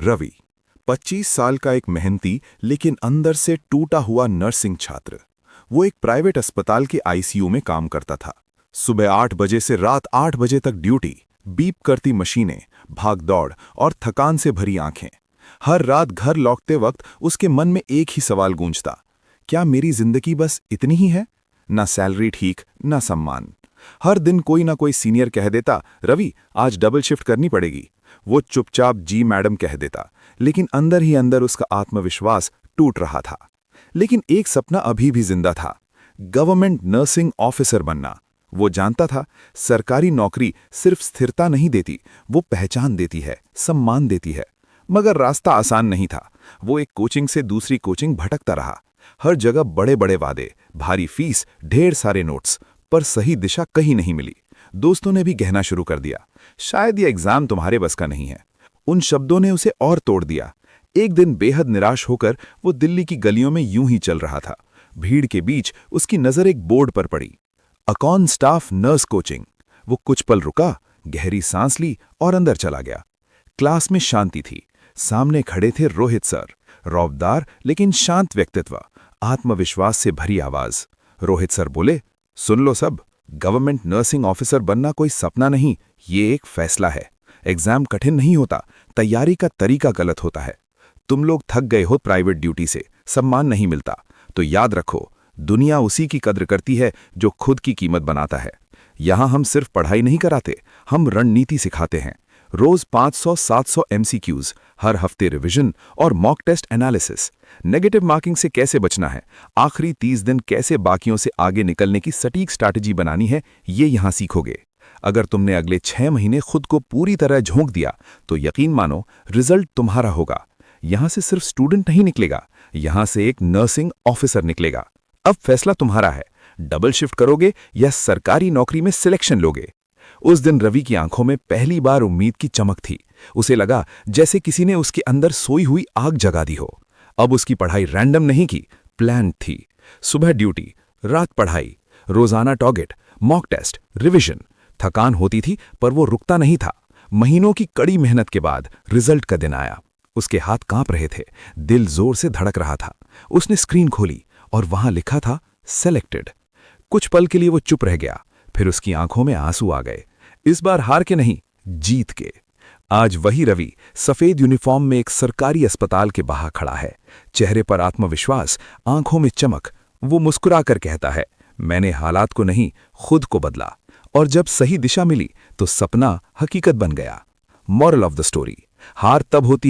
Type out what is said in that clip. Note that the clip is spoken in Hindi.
रवि 25 साल का एक मेहनती लेकिन अंदर से टूटा हुआ नर्सिंग छात्र। वो एक प्राइवेट अस्पताल के आईसीयू में काम करता था। सुबह 8 बजे से रात 8 बजे तक ड्यूटी, बीप करती मशीनें, भागदौड़ और थकान से भरी आंखें। हर रात घर लौटते वक्त उसके मन में एक ही सवाल गूंजता, क्या मेरी जिंदगी बस इतनी ही है? ना सैलरी ठीक, ना सम्मान। हर दिन कोई ना कोई सीनियर कह देता, रवि आज डबल शिफ्ट करनी पड़ेगी। वो चुपचाप जी मैडम कह देता, लेकिन अंदर ही अंदर उसका आत्मविश्वास टूट रहा था। लेकिन एक सपना अभी भी जिंदा था, गवर्नमेंट नर्सिंग ऑफिसर बनना। वो जानता था सरकारी नौकरी सिर्फ स्थिरता नहीं देती, वो पहचान देती है, सम्मान देती है। मगर रास्ता आसान नहीं था। वो एक कोचिंग से दूसरी कोचिंग भटकता रहा। हर जगह बड़े बड़े वादे, भारी फीस, ढेर सारे नोट्स, पर सही दिशा कहीं नहीं मिली। दोस्तों ने भी कहना शुरू कर दिया, शायद ये एग्जाम तुम्हारे बस का नहीं है। उन शब्दों ने उसे और तोड़ दिया। एक दिन बेहद निराश होकर वो दिल्ली की गलियों में यूं ही चल रहा था। भीड़ के बीच उसकी नजर एक बोर्ड पर पड़ी, अकॉन स्टाफ नर्स कोचिंग। वो कुछ पल रुका, गहरी सांस ली और अंदर चला गया। क्लास में शांति थी। सामने खड़े थे रोहित सर, रौबदार लेकिन शांत व्यक्तित्व, आत्मविश्वास से भरी आवाज। रोहित सर बोले, सुन लो सब, गवर्नमेंट नर्सिंग ऑफिसर बनना कोई सपना नहीं, ये एक फैसला है। एग्जाम कठिन नहीं होता, तैयारी का तरीका गलत होता है। तुम लोग थक गए हो प्राइवेट ड्यूटी से, सम्मान नहीं मिलता, तो याद रखो, दुनिया उसी की कद्र करती है जो खुद की कीमत बनाता है। यहां हम सिर्फ पढ़ाई नहीं कराते, हम रणनीति सिखाते हैं। रोज 500-700 MCQs, हर हफ्ते रिवीजन और mock test analysis. Negative marking से कैसे बचना है, आखिरी 30 दिन कैसे बाकियों से आगे निकलने की सटीक स्ट्रैटेजी बनानी है, ये यहां सीखोगे। अगर तुमने अगले 6 महीने खुद को पूरी तरह झोंक दिया तो यकीन मानो रिजल्ट तुम्हारा होगा। यहां से सिर्फ स्टूडेंट नहीं निकलेगा, यहां से एक नर्सिंग ऑफिसर निकलेगा। अब फैसला तुम्हारा है, डबल शिफ्ट करोगे या सरकारी नौकरी में सिलेक्शन लोगे। उस दिन रवि की आंखों में पहली बार उम्मीद की चमक थी। उसे लगा जैसे किसी ने उसके अंदर सोई हुई आग जगा दी हो। अब उसकी पढ़ाई रैंडम नहीं की, प्लान थी। सुबह ड्यूटी, रात पढ़ाई, रोजाना टारगेट, मॉक टेस्ट, रिवीजन। थकान होती थी पर वो रुकता नहीं था। महीनों की कड़ी मेहनत के बाद रिजल्ट का दिन आया। उसके हाथ कांप रहे थे, दिल जोर से धड़क रहा था। उसने स्क्रीन खोली और वहां लिखा था सेलेक्टेड। कुछ पल के लिए वो चुप रह गया, फिर उसकी आंखों में आंसू आ गए। इस बार हार के नहीं, जीत के। आज वही रवि सफेद यूनिफॉर्म में एक सरकारी अस्पताल के बाहर खड़ा है, चेहरे पर आत्मविश्वास, आंखों में चमक। वो मुस्कुराकर कहता है, मैंने हालात को नहीं, खुद को बदला, और जब सही दिशा मिली तो सपना हकीकत बन गया। मॉरल ऑफ द स्टोरी, हार तब होती है